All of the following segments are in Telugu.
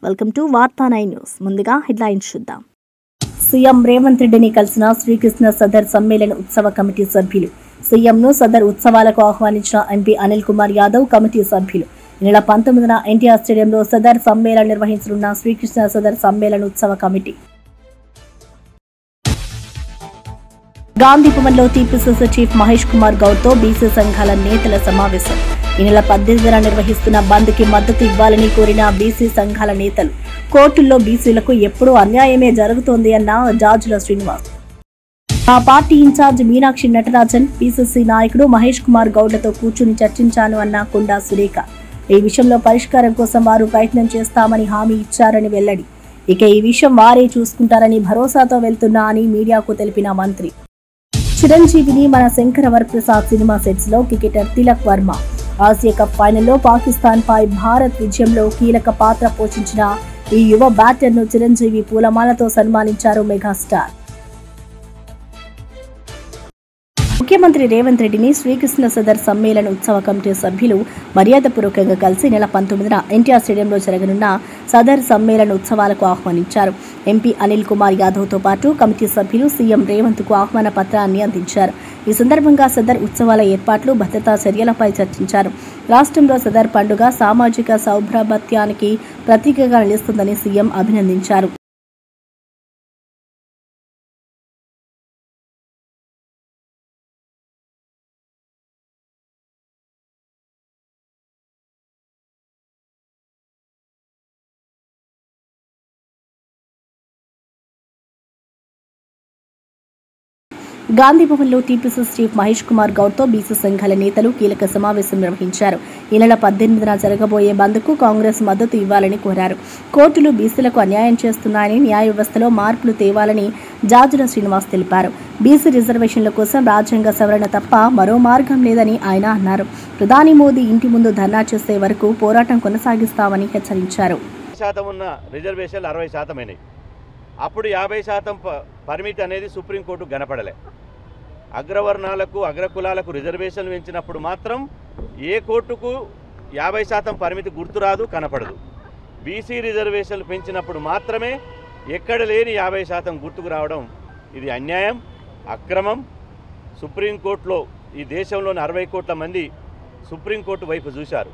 వెల్కమ్ టు వార్తా 9 న్యూస్. ముందుగా హెడ్లైన్స్ చూద్దాం. సీఎం రేవంత్ రెడ్డిని కలిసిన శ్రీకృష్ణ సదర్ సమ్మేళన ఉత్సవ కమిటీ సభ్యులు. సీఎంను సదర్ ఉత్సవాలకు ఆహ్వానించిన ఎంపీ అనిల్ కుమార్ యాదవ్ కమిటీ సభ్యులు. ఈ నెల 19న ఎన్టీఆర్ స్టేడియంలో సదర్ సమ్మేళన నిర్వహించనున్న శ్రీకృష్ణ సదర్ సమ్మేళన ఉత్సవ కమిటీ. గాంధీ భవన్లో టీపీసీసీ చీఫ్ మహేష్ కుమార్ గౌడ్తో బీసీ సంఘాల నేతల సమావేశం. ఈ నెల 18న నిర్వహిస్తున్న బంద్కి మద్దతు ఇవ్వాలని కోరిన బీసీ సంఘాల నేతలు. కోర్టుల్లో బీసీలకు ఎప్పుడూ అన్యాయమే జరుగుతోంది అన్న జాజుల శ్రీనివాస్. ఆ party incharge Meenakshi Natarajan PCC నాయకుడు మహేష్ కుమార్ గౌడ్లతో కూర్చుని చర్చించాను అన్న కొండా సురేఖ. ఈ విషయంలో పరిష్కారం కోసం వారు ప్రయత్నం చేస్తామని హామీ ఇచ్చారని వెల్లడి. ఇక ఈ విషయం వారే చూసుకుంటారని భరోసాతో వెళ్తున్నా అని మీడియాకు తెలిపిన మంత్రి. చిరంజీవిని మన శంకర వరప్రసాద్ సినిమా సెట్స్ లో cricketer Tilak Varma. Asia cup ఫైనల్లో పాకిస్తాన్ పై భారత్ విజయంలో కీలక పాత్ర పోషించిన ఈ యువ బ్యాటర్ ను చిరంజీవి పూలమాలతో సన్మానించారు మెగాస్టార్. ముఖ్యమంత్రి రేవంత్ రెడ్డిని శ్రీకృష్ణ సదర్ సమ్మేళన ఉత్సవ కమిటీ సభ్యులు మర్యాదపూర్వకంగా కలిసి నెల 19న ఎన్టీఆర్ స్టేడియంలో జరగనున్న సదర్ సమ్మేళన ఉత్సవాలకు ఆహ్వానించారు. ఎంపీ అనిల్ కుమార్ యాదవ్తో పాటు కమిటీ సభ్యులు సీఎం రేవంత్కు ఆహ్వాన పత్రాన్ని అందించారు. ఈ సందర్భంగా సదర్ ఉత్సవాల ఏర్పాట్లు, భద్రతా చర్యలపై చర్చించారు. రాష్ట్రంలో సదర్ పండుగ సామాజిక సౌభ్రభత్యానికి ప్రతీకగా నిలుస్తుందని సీఎం అభినందించారు. గాంధీ భవన్లో టీపీసీసీ చీఫ్ మహేష్ కుమార్ గౌడ్తో బీసీ సంఘాల నేతలు కీలక సమావేశం నిర్వహించారు. ఈ నెల 18న జరగబోయే బంద్కు కాంగ్రెస్ మద్దతు ఇవ్వాలని కోరారు. కోర్టులు బీసీలకు అన్యాయం చేస్తున్నాయని, న్యాయ వ్యవస్థలో మార్పులు తేవాలని జాజుల శ్రీనివాస్ తెలిపారు. బీసీ రిజర్వేషన్ల కోసం రాజ్యాంగ సవరణ తప్ప మరో మార్గం లేదని ఆయన అన్నారు. ప్రధాని మోదీ ఇంటి ముందు ధర్నా చేసే వరకు పోరాటం కొనసాగిస్తామని హెచ్చరించారు. అప్పుడు 50% పరిమితి అనేది సుప్రీంకోర్టు గనపడలే. అగ్రవర్ణాలకు అగ్రకులాలకు రిజర్వేషన్లు పెంచినప్పుడు మాత్రం ఏ కోర్టుకు 50% పరిమితి గుర్తురాదు, కనపడదు. బీసీ రిజర్వేషన్లు పెంచినప్పుడు మాత్రమే ఎక్కడ లేని 50% గుర్తుకు రావడం ఇది అన్యాయం, అక్రమం. సుప్రీంకోర్టులో ఈ దేశంలోని 60 కోట్ల మంది సుప్రీంకోర్టు వైపు చూశారు.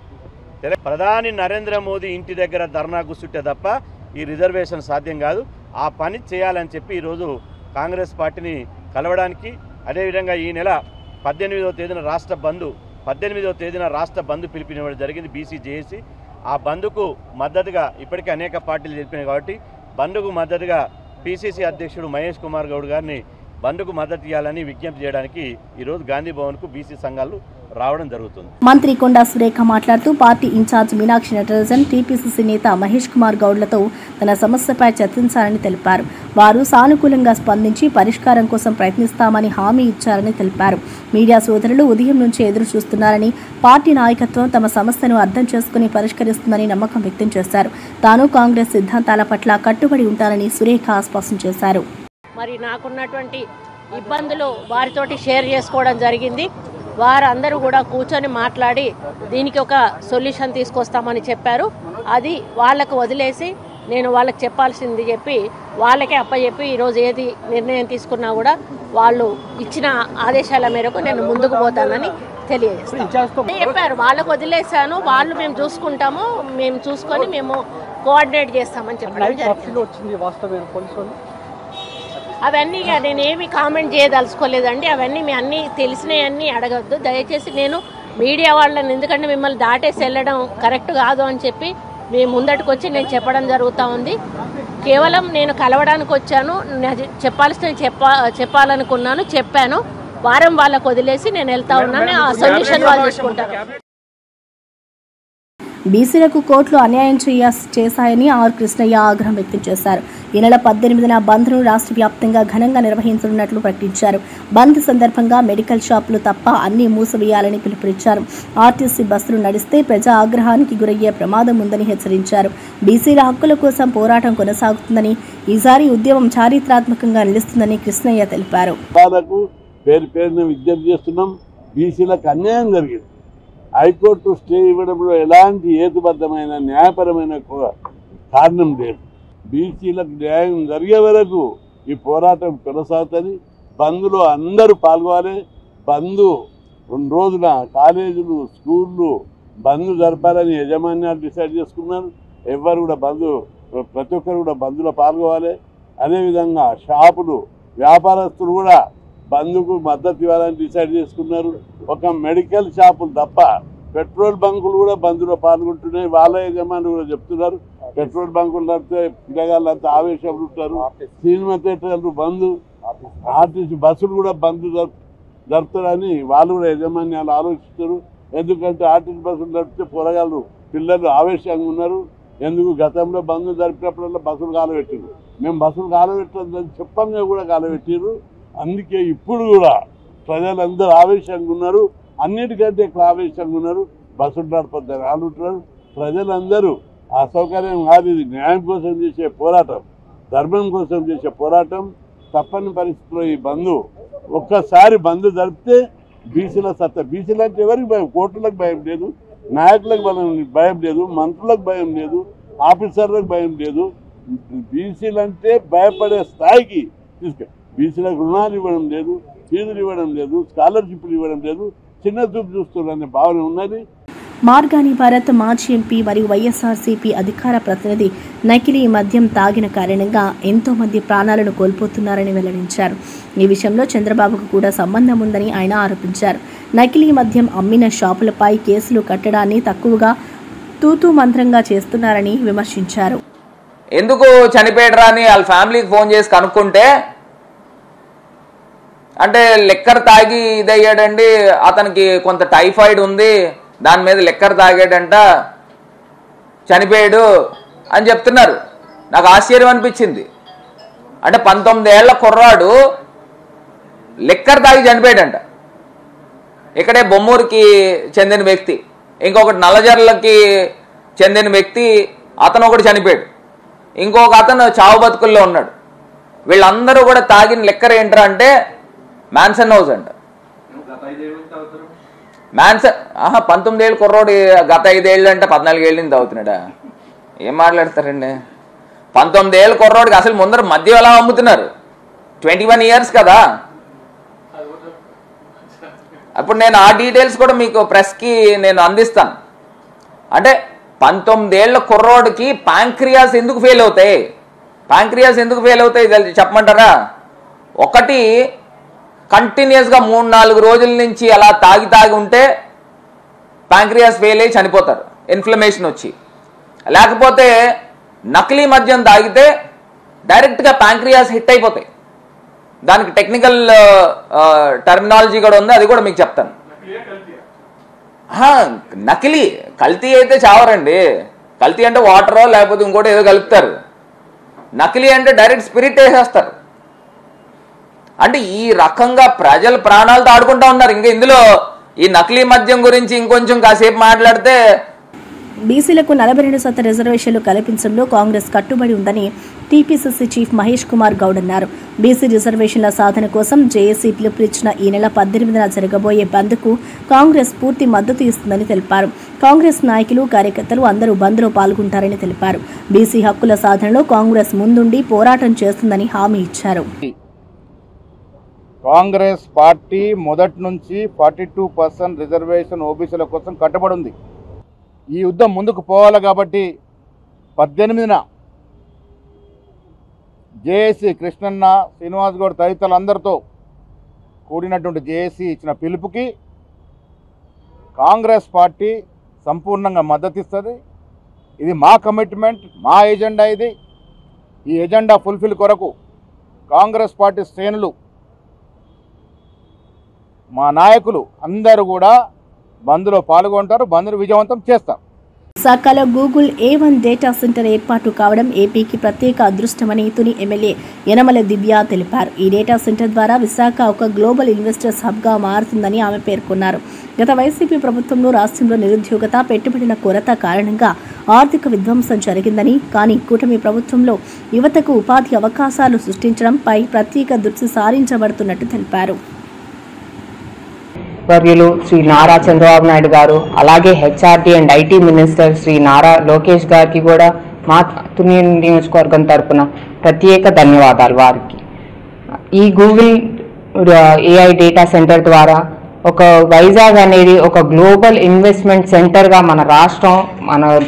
ప్రధాని నరేంద్ర మోదీ ఇంటి దగ్గర ధర్నా కూర్చుంటే తప్ప ఈ రిజర్వేషన్ సాధ్యం కాదు. ఆ పని చేయాలని చెప్పి ఈరోజు కాంగ్రెస్ పార్టీని కలవడానికి, అదేవిధంగా ఈ నెల 18వ తేదీన రాష్ట్ర బంద్ పిలిపినవ్వడం జరిగింది బీసీ జేఏసీ. ఆ బంద్కు మద్దతుగా ఇప్పటికే అనేక పార్టీలు తెలిపినాయి కాబట్టి బంద్కు మద్దతుగా పీసీసీ అధ్యక్షుడు మహేష్ కుమార్ గౌడ్ గారిని బంద్కు మద్దతు ఇవ్వాలని విజ్ఞప్తి చేయడానికి ఈరోజు గాంధీ భవన్కు బీసీ సంఘాలు రావడం జరుగుతుంది. మంత్రి కొండా సురేఖ మాట్లాడుతూ party incharge Meenakshi Natarajan TPCC నేత మహేష్ కుమార్ గౌడ్లతో తన సమస్యపై చర్చించాలని తెలిపారు. వారు సానుకూలంగా స్పందించి పరిష్కారం కోసం ప్రయత్నిస్తామని హామీ ఇచ్చారని తెలిపారు. మీడియా సోదరులు ఉదయం నుంచి ఎదురు చూస్తున్నారని, పార్టీ నాయకత్వం తమ సమస్యను అర్థం చేసుకుని పరిష్కరిస్తుందని నమ్మకం వ్యక్తం చేశారు. తాను కాంగ్రెస్ సిద్ధాంతాల పట్ల కట్టుబడి ఉంటారని సురేఖ స్పష్టం చేశారు. మరి నాకున్నటువంటి ఇబ్బందులు వారితోటి షేర్ చేసుకోవడం జరిగింది. వారందరూ కూడా కూర్చొని మాట్లాడి దీనికి ఒక సొల్యూషన్ తీసుకొస్తామని చెప్పారు. అది వాళ్ళకు వదిలేసి నేను వాళ్ళకి చెప్పాల్సింది చెప్పి వాళ్ళకే అప్పచెప్పి ఈరోజు ఏది నిర్ణయం తీసుకున్నా కూడా వాళ్ళు ఇచ్చిన ఆదేశాల మేరకు నేను ముందుకు పోతానని తెలియజేస్తాను చెప్పారు. వాళ్ళకు వదిలేశాను, వాళ్ళు మేము చూసుకుంటాము, మేము చూసుకొని మేము కోఆర్డినేట్ చేస్తామని చెప్పడం జరిగింది. అవన్నీ నేనేమి కామెంట్ చేయదలుచుకోలేదండి. అవన్నీ మీ అన్నీ తెలిసినవన్నీ అడగద్దు దయచేసి. నేను మీడియా వాళ్ళని, ఎందుకంటే మిమ్మల్ని దాటేసి వెళ్ళడం కరెక్ట్ కాదు అని చెప్పి మీ ముందటికి వచ్చి నేను చెప్పడం జరుగుతూ ఉంది. కేవలం నేను కలవడానికి వచ్చాను, చెప్పాల్సిన చెప్పాలనుకున్నాను, చెప్పాను. వారం వాళ్ళకు వదిలేసి నేను వెళ్తా ఉన్నాను. ఆ సొల్యూషన్ వాళ్ళు చూసుకుంటారు. బీసీలకు కోర్టులు అన్యాయం చేశాయని ఆర్ కృష్ణయ్య ఆగ్రహం వ్యక్తం చేశారు. ఈ నెల 18న బంద్ను రాష్ట్ర వ్యాప్తంగా ఘనంగా నిర్వహించనున్నట్లు ప్రకటించారు. బంద్ సందర్భంగా మెడికల్ షాపులు తప్ప అన్ని మూసివేయాలని పిలుపునిచ్చారు. ఆర్టీసీ బస్సులు నడిస్తే ప్రజా ఆగ్రహానికి గురయ్యే ప్రమాదం ఉందని హెచ్చరించారు. బీసీల హక్కుల కోసం పోరాటం కొనసాగుతుందని, ఈసారి ఉద్యమం చారిత్రాత్మకంగా నిలుస్తుందని కృష్ణయ్య తెలిపారు. బీసీలకు అన్యాయం జరిగింది. హైకోర్టు స్టే ఇవ్వడంలో ఎలాంటి హేతుబద్ధమైన న్యాయపరమైన కారణం లేదు. బీసీలకు న్యాయం జరిగే వరకు ఈ పోరాటం కొనసాగుతుంది. బంద్లో అందరూ పాల్గొవాలి. బంద్ 2 రోజుల కాలేజీలు స్కూళ్ళు బంద్ జరపాలని యాజమాన్యాలు డిసైడ్ చేసుకున్నారు. ఎవరు కూడా ప్రతి ఒక్కరు కూడా బంద్లో పాల్గొవాలి. అదేవిధంగా షాపులు వ్యాపారస్తులు కూడా బంద్కు మద్దతు ఇవ్వాలని డిసైడ్ చేసుకున్నారు. ఒక మెడికల్ షాపులు తప్ప పెట్రోల్ బంకులు కూడా బంద్లో పాల్గొంటున్నాయి. వాళ్ళ యజమానులు కూడా చెప్తున్నారు పెట్రోల్ బంకులు నడితే పిల్లగాళ్ళంతా ఆవేశంలో ఉంటారు. సినిమా థియేటర్లు బంద్, ఆర్టీసీ బస్సులు కూడా బంద్ జరుపుతారని వాళ్ళు కూడా యజమాన్యాలు ఆలోచిస్తారు. ఎందుకంటే ఆర్టీసీ బస్సులు నడిపితే పొరగాళ్ళు పిల్లలు ఆవేశంగా ఉన్నారు. ఎందుకు గతంలో బంద్ జరిపినప్పుడల్లా బస్సులు కాలబెట్టారు. మేము బస్సులు కాలబెట్టదని చెప్పంగా కూడా కాలబెట్టారు. అందుకే ఇప్పుడు కూడా ప్రజలందరూ ఆవేశంగా ఉన్నారు. అన్నిటికంటే ఎక్కువ ఆవేశంగా ఉన్నారు. బస్సులు నడపద్దని ఆలుంటున్నారు. ప్రజలందరూ అసౌకర్యం కాదు, ఇది న్యాయం కోసం చేసే పోరాటం, ధర్మం కోసం చేసే పోరాటం. తప్పని పరిస్థితుల్లో ఈ బంద్ ఒక్కసారి బంద్ జరిపితే బీసీల సత్తా. బీసీలు అంటే ఎవరికి భయం? కోర్టులకు భయం లేదు, నాయకులకు భయం లేదు, మంత్రులకు భయం లేదు, ఆఫీసర్లకు భయం లేదు. బీసీలు అంటే భయపడే స్థాయికి బీసీలకు రుణాలు ఇవ్వడం లేదు, ఫీజులు ఇవ్వడం లేదు, స్కాలర్షిప్లు ఇవ్వడం లేదు, చిన్న చూపు చూస్తున్నారనే భావన ఉన్నది. మార్గాని భారత్ మాజీ ఎంపీ మరియు వైఎస్ఆర్సీపీ అధికార ప్రతినిధి నకిలీ మద్యం తాగిన కారణంగా ఎంతో మంది ప్రాణాలను కోల్పోతున్నారని వెల్లడించారు. ఈ విషయంలో చంద్రబాబుకు కూడా సంబంధం ఉందని ఆయన ఆరోపించారు. నకిలీ మద్యం అమ్మిన షాపులపై కేసులు కట్టడాన్ని తక్కువగా తూతూ మంత్రంగా చేస్తున్నారని విమర్శించారు. ఎందుకు చనిపోయాడరా అని వాళ్ళ ఫ్యామిలీకి ఫోన్ చేసి కనుక్కుంటే అంటే లెక్కర్ తాగి ఇదయ్యాడండి, అతనికి కొంత టైఫాయిడ్ ఉంది, దాని మీద లెక్కర్ తాగాడంట, చనిపోయాడు అని చెప్తున్నారు. నాకు ఆశ్చర్యం అనిపించింది. అంటే 19 ఏళ్ల కుర్రాడు లెక్కర్ తాగి చనిపోయాడంట. ఇక్కడే బొమ్మూరుకి చెందిన వ్యక్తి, ఇంకొకటి నల్లజర్లకి చెందిన వ్యక్తి, అతను ఒకటి చనిపోయాడు. ఇంకొక అతను చావు బతుకుల్లో ఉన్నాడు. వీళ్ళందరూ కూడా తాగిన లెక్కర్ ఏంట్రా అంటే మ్యాన్సన్ హౌస్ అంట. మ్యాన్సన్ 19 ఏళ్ళు కుర్రోడు గత 5 ఏళ్ళు అంటే 14 ఏళ్ళ నుంచి తాగుతున్నాడా? ఏం మాట్లాడతారండి? 19 ఏళ్ళ కుర్రోడికి అసలు ముందర మద్యం ఎలా అమ్ముతున్నారు? 21 ఇయర్స్ కదా. అప్పుడు నేను ఆ డీటెయిల్స్ కూడా మీకు ప్రెస్కి నేను అందిస్తాను. అంటే 19 ఏళ్ల కుర్రోడికి ప్యాంక్రియాస్ ఎందుకు ఫెయిల్ అవుతాయి? ప్యాంక్రియాస్ ఎందుకు ఫెయిల్ అవుతాయి చెప్పమంటారా? ఒకటి, కంటిన్యూస్గా 3-4 రోజుల నుంచి అలా తాగి ఉంటే ప్యాంక్రియాస్ ఫెయిల్ అయ్యి చనిపోతారు, ఇన్ఫ్లమేషన్ వచ్చి. లేకపోతే నకిలీ మద్యం తాగితే డైరెక్ట్గా ప్యాంక్రియాస్ హిట్ అయిపోతాయి. దానికి టెక్నికల్ టర్మినాలజీ కూడా ఉంది, అది కూడా మీకు చెప్తాను. నకిలీ, కల్తీ అయితే చావరండి. కల్తీ అంటే వాటరో లేకపోతే ఇంకోటి ఏదో కలుపుతారు. నకిలీ అంటే డైరెక్ట్ స్పిరిట్ వేసేస్తారు. అంటే ఈ రకంగా ప్రజల ప్రాణాలతో ఆడుకుంటా ఉన్నారు. ఇంకా ఇందులో ఈ నకిలీ మద్యం గురించి ఇంకొంచెం కాసేపు మాట్లాడితే, బీసీలకు 42% రిజర్వేషన్లు కల్పించడంలో కాంగ్రెస్ కట్టుబడి ఉందని టీపీసీసీ చీఫ్ మహేష్ కుమార్ గౌడ్ అన్నారు. బీసీ రిజర్వేషన్ల సాధన కోసం జేఏసీ పిలుపునిచ్చిన ఈ నెల 18న జరగబోయే బంద్కు కాంగ్రెస్ పూర్తి మద్దతు ఇస్తుందని తెలిపారు. కాంగ్రెస్ నాయకులు, కార్యకర్తలు అందరూ బంద్లో పాల్గొంటారని తెలిపారు. బీసీ హక్కుల సాధనలో కాంగ్రెస్ ముందుండి పోరాటం చేస్తుందని హామీ ఇచ్చారు. కాంగ్రెస్ పార్టీ మొదటి నుంచి 42% రిజర్వేషన్ ఓబీసీల కోసం కట్టుబడి ఉంది. ఈ యుద్ధం ముందుకు పోవాలి కాబట్టి 18న జేఏసీ కృష్ణన్న, శ్రీనివాస్ గౌడ్ తదితరులందరితో కూడినటువంటి జేఏసీ ఇచ్చిన పిలుపుకి కాంగ్రెస్ పార్టీ సంపూర్ణంగా మద్దతిస్తుంది. ఇది మా కమిట్మెంట్, మా ఎజెండా. ఈ ఎజెండా ఫుల్ఫిల్ కొరకు కాంగ్రెస్ పార్టీ శ్రేణులు, మా నాయకులు అందరూ కూడా బంద్లో పాల్గొంటారు, బంద్ను విజయవంతం చేస్తారు. విశాఖలో గూగుల్ A1 డేటా సెంటర్ ఏర్పాటు కావడం ఏపీకి ప్రత్యేక అదృష్టమని తుని ఎమ్మెల్యే యనమల దివ్య తెలిపారు. ఈ డేటా సెంటర్ ద్వారా విశాఖ ఒక గ్లోబల్ ఇన్వెస్టర్స్ హబ్గా మారుతుందని ఆమె పేర్కొన్నారు. గత వైసీపీ ప్రభుత్వంలో రాష్ట్రంలో నిరుద్యోగత, పెట్టుబడుల కొరత కారణంగా ఆర్థిక విధ్వంసం జరిగిందని, కానీ కూటమి ప్రభుత్వంలో యువతకు ఉపాధి అవకాశాలు సృష్టించడంపై ప్రత్యేక దృష్టి సారించబడుతున్నట్టు తెలిపారు. వర్యులు శ్రీ నారా చంద్రబాబు నాయుడు గారు, అలాగే HRD and IT minister Shri Nara Lokesh గారికి కూడా మా తుని నియోజకవర్గం తరపున ప్రత్యేక ధన్యవాదాలు వారికి. ఈ గూగుల్ AI డేటా సెంటర్ ద్వారా ఒక వైజాగ్ అనేది ఒక గ్లోబల్ ఇన్వెస్ట్మెంట్ సెంటర్గా మన రాష్ట్రం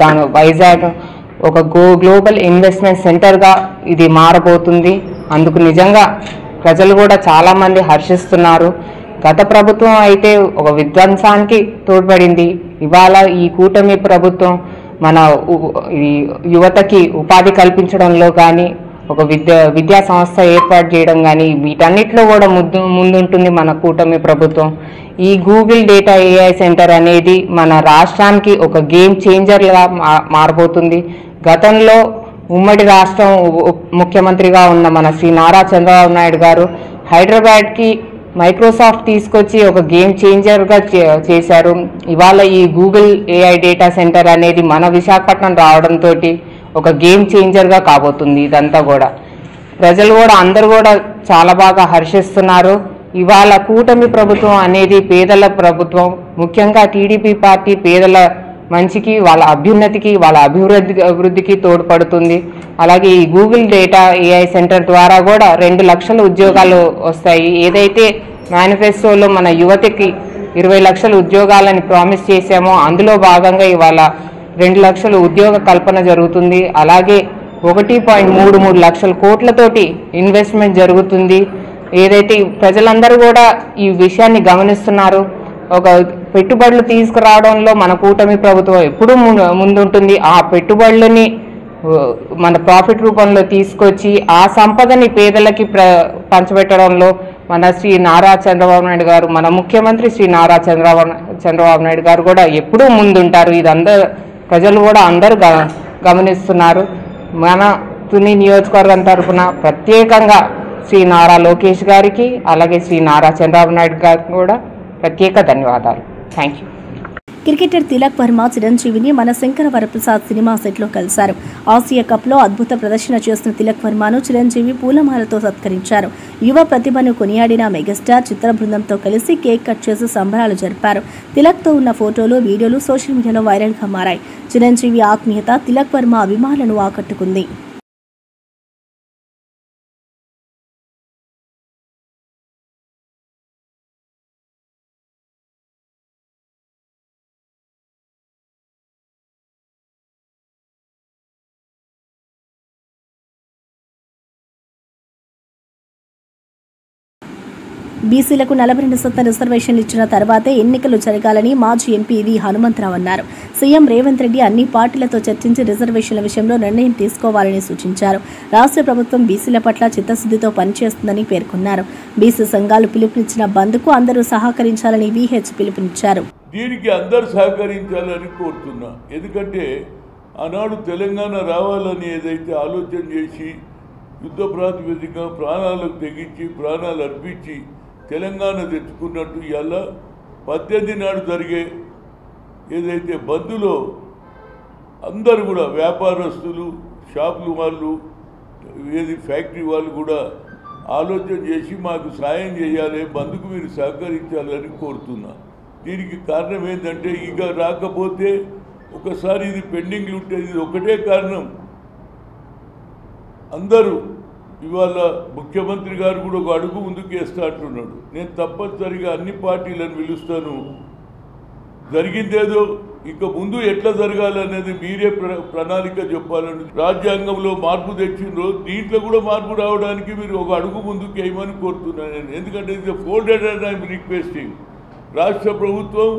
దాని వైజాగ్ ఒక గ్లోబల్ ఇన్వెస్ట్మెంట్ సెంటర్గా ఇది మారబోతుంది. అందుకు నిజంగా ప్రజలు కూడా చాలామంది హర్షిస్తున్నారు. గత ప్రభుత్వం అయితే ఒక విధ్వంసానికి తోడ్పడింది. ఇవాళ ఈ కూటమి ప్రభుత్వం మన యువతకి ఉపాధి కల్పించడంలో కానీ ఒక విద్యా సంస్థ ఏర్పాటు చేయడం కానీ వీటన్నిటిలో కూడా ముందుంటుంది మన కూటమి ప్రభుత్వం. ఈ గూగుల్ డేటా AI సెంటర్ అనేది మన రాష్ట్రానికి ఒక గేమ్ చేంజర్గా మారబోతుంది. గతంలో ఉమ్మడి రాష్ట్రం ముఖ్యమంత్రిగా ఉన్న మన శ్రీ నారా చంద్రబాబు నాయుడు గారు హైదరాబాద్కి మైక్రోసాఫ్ట్ తీసుకొచ్చి ఒక గేమ్ చేంజర్గా చేశారు. ఇవాళ ఈ గూగుల్ AI డేటా సెంటర్ అనేది మన విశాఖపట్నం రావడంతో ఒక గేమ్ చేంజర్గా కాబోతుంది. ఇదంతా కూడా ప్రజలు కూడా అందరూ కూడా చాలా బాగా హర్షిస్తున్నారు. ఇవాళ కూటమి ప్రభుత్వం అనేది పేదల ప్రభుత్వం. ముఖ్యంగా టీడీపీ పార్టీ పేదల మంచికి, వాళ్ళ అభ్యున్నతికి, వాళ్ళ అభివృద్ధికి తోడ్పడుతుంది. అలాగే ఈ గూగుల్ డేటా AI సెంటర్ ద్వారా కూడా 2 లక్షల ఉద్యోగాలు వస్తాయి. ఏదైతే మేనిఫెస్టోలో మన యువతకి 20 లక్షల ఉద్యోగాలని ప్రామిస్ చేశామో అందులో భాగంగా ఇవాళ 2 లక్షల ఉద్యోగ కల్పన జరుగుతుంది. అలాగే 1.33 లక్షల కోట్లతోటి ఇన్వెస్ట్మెంట్ జరుగుతుంది. ఏదైతే ప్రజలందరూ కూడా ఈ విషయాన్ని గమనిస్తున్నారు. ఒక పెట్టుబడులు తీసుకురావడంలో మన కూటమి ప్రభుత్వం ఎప్పుడూ ముందుంటుంది. ఆ పెట్టుబడులని మన ప్రాఫిట్ రూపంలో తీసుకొచ్చి ఆ సంపదని పేదలకి పంచబెట్టడంలో మన శ్రీ నారా చంద్రబాబు నాయుడు గారు, మన ముఖ్యమంత్రి శ్రీ నారా చంద్రబాబు నాయుడు గారు కూడా ఎప్పుడూ ముందుంటారు. ఇదందరూ ప్రజలు కూడా అందరూ గమనిస్తున్నారు. మన తుని నియోజకవర్గం తరఫున ప్రత్యేకంగా శ్రీ నారా లోకేష్ గారికి అలాగే శ్రీ నారా చంద్రబాబు నాయుడు గారికి కూడా ప్రత్యేక ధన్యవాదాలు. Thank you. Cricketer Tilak Varma చిరంజీవిని మన శంకర వరప్రసాద్ సినిమా సెట్లో కలిశారు. ఆసియా కప్లో అద్భుత ప్రదర్శన చేస్తున్న తిలక్ వర్మను చిరంజీవి పూలమాలతో సత్కరించారు. యువ ప్రతిభను కొనియాడిన మెగాస్టార్ చిత్ర బృందంతో కలిసి కేక్ కట్ చేసి సంబరాలు జరిపారు. తిలక్తో ఉన్న ఫోటోలు, వీడియోలు సోషల్ మీడియాలో వైరల్గా మారాయి. చిరంజీవి ఆత్మీయత తిలక్ వర్మ అభిమానులను ఆకట్టుకుంది. బీసీలకు 42% రిజర్వేషన్లు ఇచ్చిన తర్వాతే ఎన్నికలు జరగాలని మాజీ ఎంపీ వి హనుమంతరావు అన్నారు. సీఎం రేవంత్ రెడ్డి అన్ని పార్టీలతో చర్చించి రిజర్వేషన్ల విషయంలో నిర్ణయం తీసుకోవాలని సూచించారు. రాష్ట్ర ప్రభుత్వం బీసీల పట్ల చిత్తశుద్ధితో పనిచేస్తుందని పేర్కొన్నారు. బీసీ సంఘాలు పిలుపునిచ్చిన బంద్కు అందరూ సహకరించాలని విహెచ్ పిలుపునిచ్చారు. దీనికి అందరూ సహకరించాలని కోరుతున్నా. ఎందుకంటే ఆనాడు తెలంగాణ రావాలని ఏదైతే ఆలోచన చేసి యుద్ధ ప్రాతిపదికగా ప్రాణాలకు తెగించి ప్రాణాలు అర్పించి తెలంగాణ తెచ్చుకున్నట్టు ఇవాళ 18 నాడు జరిగే ఏదైతే బంద్లో అందరూ కూడా వ్యాపారస్తులు, షాపులు వాళ్ళు, ఏది ఫ్యాక్టరీ వాళ్ళు కూడా ఆలోచన చేసి మాకు సాయం చేయాలి, బంద్కు మీరు సహకరించాలని కోరుతున్నా. దీనికి కారణం ఏంటంటే ఇక రాకపోతే ఒకసారి ఇది పెండింగ్లు ఉంటుంది. ఇది ఒకటే కారణం. అందరూ ఇవాళ ముఖ్యమంత్రి గారు కూడా ఒక అడుగు ముందుకు వేస్తా అంటున్నాడు. నేను తప్పనిసరిగా అన్ని పార్టీలను పిలుస్తాను. జరిగిందేదో ఇక ముందు ఎట్లా జరగాలనేది మీరే ప్రణాళిక చెప్పాలని. రాజ్యాంగంలో మార్పు తెచ్చిండ్రో దీంట్లో కూడా మార్పు రావడానికి మీరు ఒక అడుగు ముందుకు వేయమని కోరుతున్నాను నేను. ఎందుకంటే ఇది ఫోల్డెడ్ అండ్ ఐఎమ్ రిక్వెస్టింగ్. రాష్ట్ర ప్రభుత్వం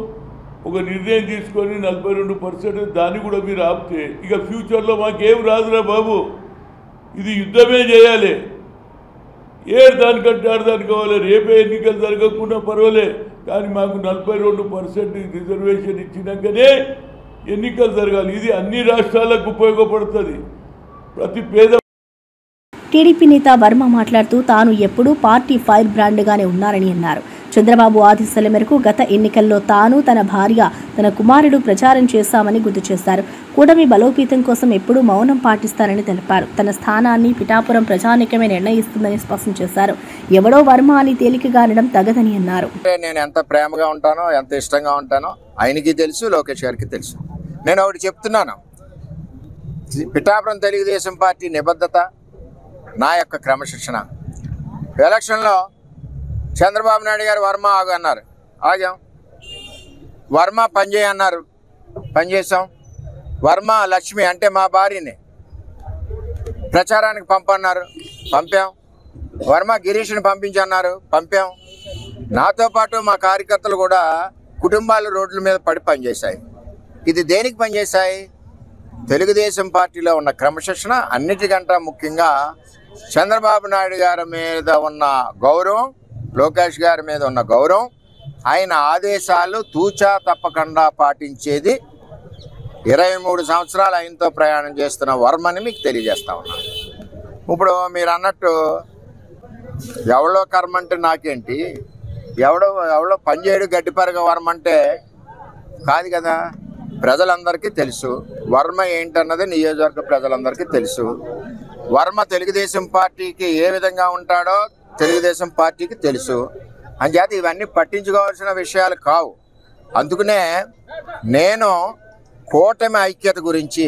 ఒక నిర్ణయం తీసుకొని 42% దాన్ని కూడా మీరు ఆపితే ఇక ఫ్యూచర్లో మాకేం రాదురా బాబు, ఇది యుద్ధమే చేయాలి. దానికంటే ఆడదానికి కావాలి. రేపే ఎన్నికలు జరగకుండా పర్వాలే, కానీ మాకు 42% రిజర్వేషన్ ఇచ్చినాకనే ఎన్నికలు జరగాలి. ఇది అన్ని రాష్ట్రాలకు ఉపయోగపడుతుంది. ప్రతి పేద టీడీపీ నేత వర్మ మాట్లాడుతూ తాను ఎప్పుడూ పార్టీ ఫైర్ బ్రాండ్గానే ఉన్నారని అన్నారు. చంద్రబాబు ఆదేశాల మేరకు గత ఎన్నికల్లో తాను, తన భార్య, తన కుమారుడు ప్రచారం చేశామని గుర్తు చేశారు. కూటమి బలోపేతం కోసం ఎప్పుడూ మౌనం పాటిస్తారని తెలిపారు. తన స్థానాన్ని పిఠాపురం ప్రజానికమే నిర్ణయిస్తుందని స్పష్టం చేశారు. ఎవడో వర్మ అని తేలికగా అనడం తగదని అన్నారు. నేను ఎంత ప్రేమగా ఉంటానో, ఎంత ఇష్టంగా ఉంటానో ఆయనకి తెలుసు, లోకేష్ గారికి తెలుసు. నేను ఒకటి చెప్తున్నాను, పిఠాపురం తెలుగుదేశం పార్టీ నిబద్ధత, నా యొక్క క్రమశిక్షణ. ఎలక్షన్లో చంద్రబాబు నాయుడు గారు వర్మ ఆగు అన్నారు, ఆగాం. వర్మ పనిచేయ అన్నారు, పనిచేసాం. వర్మ లక్ష్మి అంటే మా భార్యని ప్రచారానికి పంపన్నారు, పంపాం. వర్మ గిరీష్ని పంపించన్నారు, పంపాం. నాతో పాటు మా కార్యకర్తలు కూడా కుటుంబాలు రోడ్ల మీద పడి పనిచేశాయి. ఇది దేనికి పనిచేశాయి? తెలుగుదేశం పార్టీలో ఉన్న క్రమశిక్షణ, అన్నిటికంటే ముఖ్యంగా చంద్రబాబు నాయుడు గారి మీద ఉన్న గౌరవం, లోకేష్ గారి మీద ఉన్న గౌరవం, ఆయన ఆదేశాలు తూచా తప్పకుండా పాటించేది 23 సంవత్సరాలు ఆయనతో ప్రయాణం చేస్తున్న వర్మని మీకు తెలియజేస్తా ఉన్నాను. ఇప్పుడు మీరు అన్నట్టు ఎవడో కర్మ అంటే నాకేంటి, ఎవడో పనిచేయడు గడ్డిపరగ వర్మ అంటే కాదు కదా. ప్రజలందరికీ తెలుసు వర్మ ఏంటన్నది, నియోజకవర్గ ప్రజలందరికీ తెలుసు. వర్మ తెలుగుదేశం పార్టీకి ఏ విధంగా ఉంటాడో తెలుగుదేశం పార్టీకి తెలుసు. అంచేత ఇవన్నీ పట్టించుకోవాల్సిన విషయాలు కావు. అందుకనే నేను కూటమి ఐక్యత గురించి,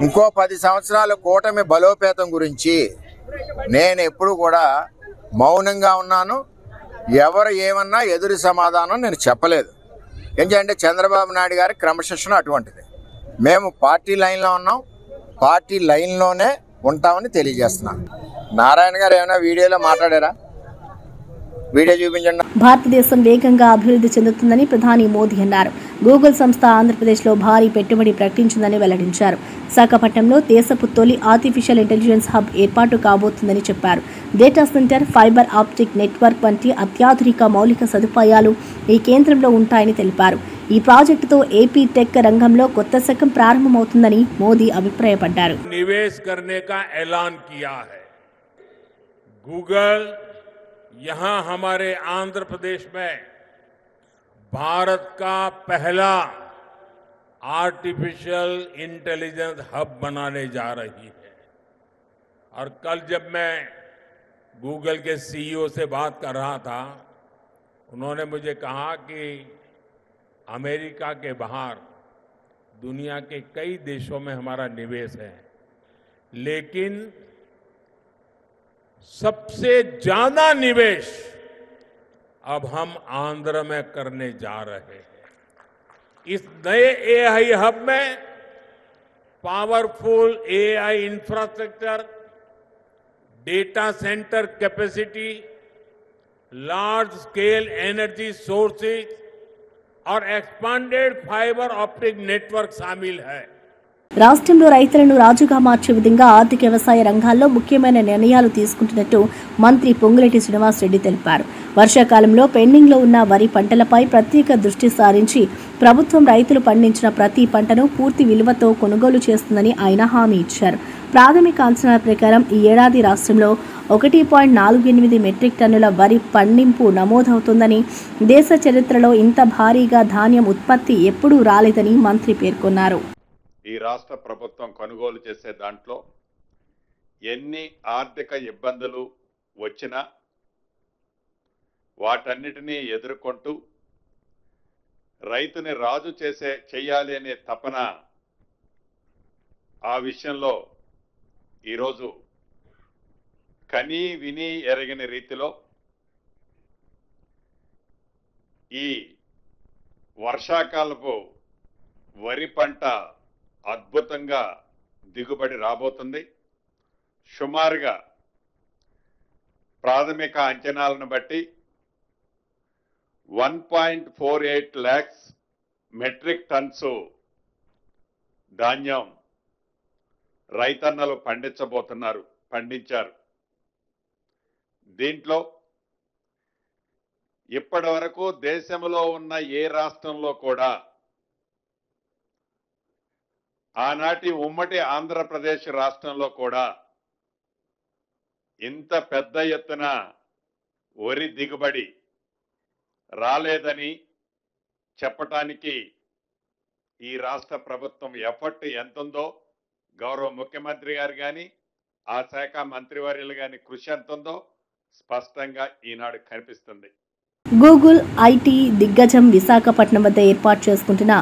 ఇంకో 10 సంవత్సరాల కూటమి బలోపేతం గురించి నేను ఎప్పుడు కూడా మౌనంగా ఉన్నాను. ఎవరు ఏమన్నా ఎదురు సమాధానం నేను చెప్పలేదు. ఎందుకంటే చంద్రబాబు నాయుడు గారి క్రమశిక్షణ అటువంటిది. మేము పార్టీ లైన్లో ఉన్నాం, పార్టీ లైన్లోనే ఉంటామని తెలియజేస్తున్నాను. నారాయణ గారు ఏమైనా వీడియోలో మాట్లాడారా? వీడియో చూపించండి. భారతదేశం వేగంగా అభివృద్ధి చెందుతుందని ప్రధాని మోదీ అన్నారు. గూగుల్ సంస్థ ఆంధ్రప్రదేశ్లో భారీ పెట్టుబడి ప్రకటించిందని వెల్లడించారు. విశాఖపట్నంలో దేశపు తొలి ఆర్టిఫిషియల్ ఇంటెలిజెన్స్ హబ్ ఏర్పాటు కాబోతుందని చెప్పారు. Data centre, fibre optic network వంటి అత్యాధునిక మౌలిక సదుపాయాలు ఈ కేంద్రంలో ఉంటాయని తెలిపారు. ఈ ప్రాజెక్టుతో ఏపీ టెక్ రంగంలో కొత్త శకం ప్రారంభమవుతుందని మోదీ అభిప్రాయపడ్డారు. निवेश करने का ऐलान किया है। गूगल यहां हमारे आंध्र प्रदेश में भारत का पहला आर्टिफिशियल इंटेलिजेंस हब बनाने जा रही है। और कल जब मैं गूगल के सीईओ से बात कर रहा था, उन्होंने मुझे कहा कि अमेरिका के बाहर दुनिया के कई देशों में हमारा निवेश है, लेकिन सबसे ज्यादा निवेश अब हम आंध्र में करने जा रहे हैं। इस नए एआई हब में powerful AI infrastructure, data centre capacity, large scale energy sources और एक्सपांडेड फाइबर ऑप्टिक नेटवर्क शामिल है। రాష్ట్రంలో రైతులను రాజుగా మార్చే విధంగా ఆర్థిక వ్యవసాయ రంగాల్లో ముఖ్యమైన నిర్ణయాలు తీసుకుంటున్నట్టు మంత్రి పొంగులేటి శ్రీనివాసరెడ్డి తెలిపారు. వర్షాకాలంలో పెండింగ్లో ఉన్న వరి పంటలపై ప్రత్యేక దృష్టి సారించి ప్రభుత్వం రైతులు పండించిన ప్రతి పంటను పూర్తి విలువతో కొనుగోలు చేస్తుందని ఆయన హామీ ఇచ్చారు. ప్రాథమిక అంచనాల ప్రకారం ఈ ఏడాది రాష్ట్రంలో 1.48 మెట్రిక్ టన్నుల వరి పండింపు నమోదవుతుందని, దేశ చరిత్రలో ఇంత భారీగా ధాన్యం ఉత్పత్తి ఎప్పుడూ రాలేదని మంత్రి పేర్కొన్నారు. ఈ రాష్ట్ర ప్రభుత్వం కొనుగోలు చేసే దాంట్లో ఎన్ని ఆర్థిక ఇబ్బందులు వచ్చినా వాటన్నిటినీ ఎదుర్కొంటూ రైతుని రాజు చేయాలి అనే తపన, ఆ విషయంలో ఈరోజు కనీ విని ఎరగని రీతిలో ఈ వర్షాకాలపు వరి పంట అద్భుతంగా దిగుబడి రాబోతుంది. సుమారుగా ప్రాథమిక అంచనాలను బట్టి 1.48 lakhs మెట్రిక్ టన్స్ ధాన్యం రైతన్నలు పండించారు. దీంట్లో ఇప్పటి వరకు దేశంలో ఉన్న ఏ రాష్ట్రంలో కూడా ఆనాటి ఉమ్మడి ఆంధ్రప్రదేశ్ రాష్ట్రంలో కూడా ఇంత పెద్ద ఎత్తున వరి దిగుబడి రాలేదని చెప్పటానికి ఈ రాష్ట్ర ప్రభుత్వం ఎఫర్ట్ ఎంతుందో, గౌరవ ముఖ్యమంత్రి గారు కానీ ఆ శాఖ మంత్రివర్యులు కానీ కృషి ఎంతుందో స్పష్టంగా ఈనాడు కనిపిస్తుంది. గూగుల్ ఐటీ దిగ్గజం విశాఖపట్నం వద్ద ఏర్పాటు చేసుకుంటున్న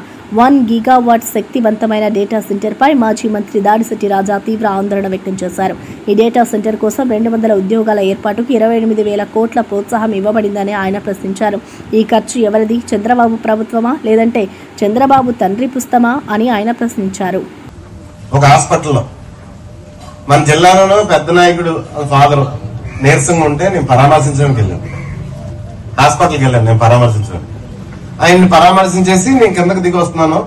1 గిగావాట్ శక్తివంతమైన డేటా సెంటర్పై మాజీ మంత్రి దాడిశెట్టి రాజా తీవ్ర ఆందోళన వ్యక్తం చేశారు. ఈ డేటా సెంటర్ కోసం 200 ఉద్యోగాల ఏర్పాటుకు 28,000 కోట్ల ప్రోత్సాహం ఇవ్వబడిందని ఆయన ప్రశ్నించారు. ఈ ఖర్చు ఎవరిది? చంద్రబాబు ప్రభుత్వమా లేదంటే చంద్రబాబు తండ్రి పుస్తమా అని ఆయన ప్రశ్నించారు. ఒక హాస్పిటల్లో మన జిల్లాలోనూ పెద్ద నాయకుడు ఫాదర్ నీరసంగా ఉంటే నేను పరామర్శించడానికి వెళ్ళాను. హాస్పిటల్కి వెళ్ళాను నేను పరామర్శించడానికి. ఆయన్ని పరామర్శించేసి నేను కిందకి దిగి వస్తున్నాను.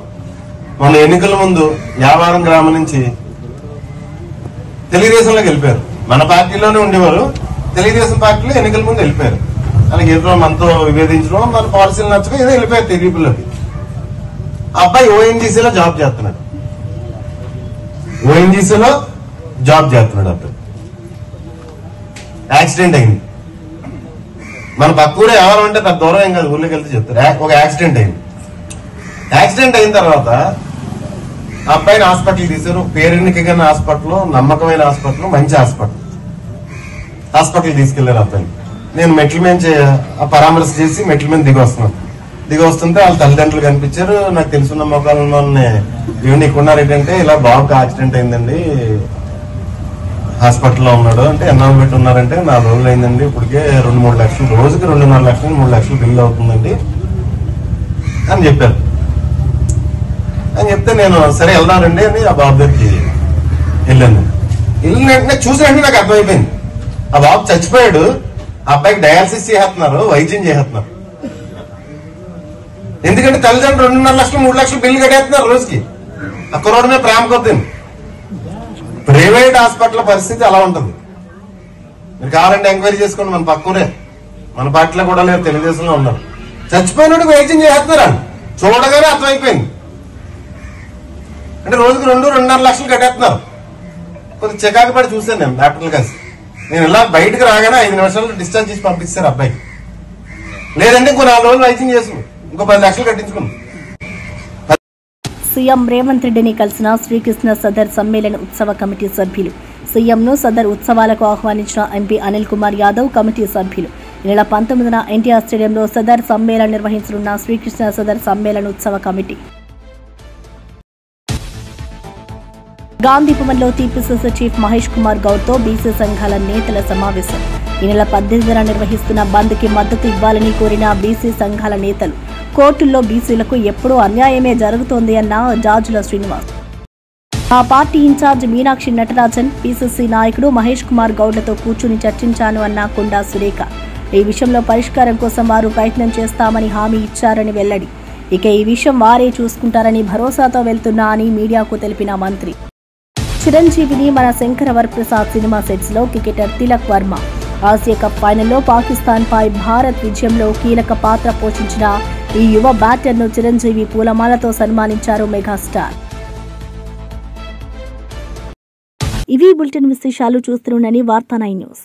మొన్న ఎన్నికల ముందు యావారం గ్రామం నుంచి తెలుగుదేశంలోకి వెళ్ళిపోయారు. మన పార్టీలోనే ఉండేవారు, తెలుగుదేశం పార్టీలో ఎన్నికల ముందు వెళ్ళిపోయారు. అలాగే ఏదో మనతో విభేదించడం, మన పాలసీలు నచ్చక ఏదో వెళ్ళిపోయారు టీడీపీలోకి. ఆ అబ్బాయి ఓఎన్జీసీలో జాబ్ చేస్తున్నాడు. ఓఎన్జీసీలో జాబ్ చేస్తున్నాడు. అబ్బాయి యాక్సిడెంట్ అయింది. మన పక్క ఊరే ఎవరు అంటే పెద్ద దూరం ఏం కాదు, ఊళ్ళోకి వెళ్తే చెప్తారు. ఒక యాక్సిడెంట్ అయింది. యాక్సిడెంట్ అయిన తర్వాత ఆ అబ్బాయిని హాస్పిటల్ తీశారు. పేరెన్నికైన హాస్పిటల్, నమ్మకమైన హాస్పిటల్, మంచి హాస్పిటల్ తీసుకెళ్లారు అబ్బాయిని. నేను మెట్ల మీద పరామర్శ చేసి మెట్ల మీద దిగి వస్తుంటే వాళ్ళ తల్లిదండ్రులు కనిపించారు. నాకు తెలుసున్న మొక్కలను ఇవన్నీ ఇక్కడ ఏంటంటే ఇలా బాబుకి యాక్సిడెంట్ అయిందండి, హాస్పిటల్లో ఉన్నాడు అంటే ఎన్నాళ్ళు పెట్టి ఉన్నారంటే 4 రోజులు అయిందండి, ఇప్పటికే 2-3 లక్షలు, రోజుకి 2.5 లక్షలు 3 లక్షలు బిల్లు అవుతుందండి అని చెప్పారు. అని చెప్తే నేను సరే వెళ్దానండి అని ఆ బాబు దగ్గరికి వెళ్ళాను. వెళ్ళిన వెంటనే చూసిన వెంటనే నాకు అర్థమైపోయింది, ఆ బాబు చచ్చిపోయాడు, ఆ అబ్బాయికి డయాలసిస్ చేస్తున్నారు, వైద్యం చేస్తున్నారు. ఎందుకంటే తల్లిదండ్రులు 2.5 లక్షలు 3 లక్షలు బిల్లు కట్టేస్తున్నారు రోజుకి. ఆ కుర్రోడి మీద ప్రేమ కొద్దింది. ప్రైవేట్ హాస్పిటల్ పరిస్థితి అలా ఉంటుంది. మీరు కావాలంటే ఎంక్వైరీ చేసుకోండి. మన పక్కూరే, మన పార్టీలో కూడా లేదు, తెలుగుదేశంలో ఉన్నారు. చచ్చిపోయినట్టు వైద్యం చేస్తున్నారండి. చూడగానే అర్థమైపోయింది. అంటే రోజుకి 2-2.5 లక్షలు కట్టేస్తున్నారు. కొద్దిగా చికాకు పడి చూశాను నేను డాక్టర్లు కలిసి. నేను ఇలా బయటకు రాగానే 5 నిమిషాలు డిశ్చార్జ్ చేసి పంపిస్తారు అబ్బాయికి. లేదంటే ఇంకో 4 రోజులు వైద్యం చేసుకుని ఇంకో 10 లక్షలు కట్టించుకున్నాం. సీఎం రేవంత్ రెడ్డిని కలిసిన శ్రీకృష్ణ సదర్ సమ్మేళన ఉత్సవ కమిటీ సభ్యులు. సీఎంను సదర్ ఉత్సవాలకు ఆహ్వానించిన ఎంపీ అనిల్ కుమార్ యాదవ్ కమిటీ సభ్యులు. ఈ నెల 19న ఎన్టీఆర్ స్టేడియంలో సదర్ సమ్మేళనం నిర్వహించనున్న శ్రీకృష్ణ సదర్ సమ్మేళన ఉత్సవ కమిటీ. గాంధీభవన్లో టీపీసీసీ చీఫ్ మహేష్ కుమార్ గౌడ్తో బీసీ సంఘాల నేతల సమావేశం. ఈ నెల 18న నిర్వహిస్తున్న బంద్కి మద్దతు ఇవ్వాలని కోరిన బీసీ సంఘాల నేతలు. కోర్టుల్లో బీసీలకు ఎప్పుడూ అన్యాయమే జరుగుతోంది అన్న జాజుల శ్రీనివాస్. ఆ party incharge Meenakshi Natarajan, PCC నాయకుడు మహేష్ కుమార్ గౌడ్లతో కూర్చుని చర్చించాను అన్న కొండా సురేఖ. ఈ విషయంలో పరిష్కారం కోసం వారు ప్రయత్నం చేస్తామని హామీ ఇచ్చారని వెల్లడి. ఇక ఈ విషయం వారే చూసుకుంటారని భరోసాతో వెళ్తున్నా అని మీడియాకు తెలిపిన మంత్రి. చిరంజీవిని మన శంకర వరప్రసాద్ సినిమా సెట్స్ లో cricketer Tilak Varma. Asia cup ఫైనల్లో పాకిస్తాన్ పై భారత్ విజయంలో కీలక పాత్ర పోషించిన ఈ యువ బ్యాటర్ను చిరంజీవి పూలమాలతో సన్మానించారు మెగాస్టార్. ఇవి బులెటిన్ విశేషాలు. చూస్తూనే వార్తా 9 న్యూస్.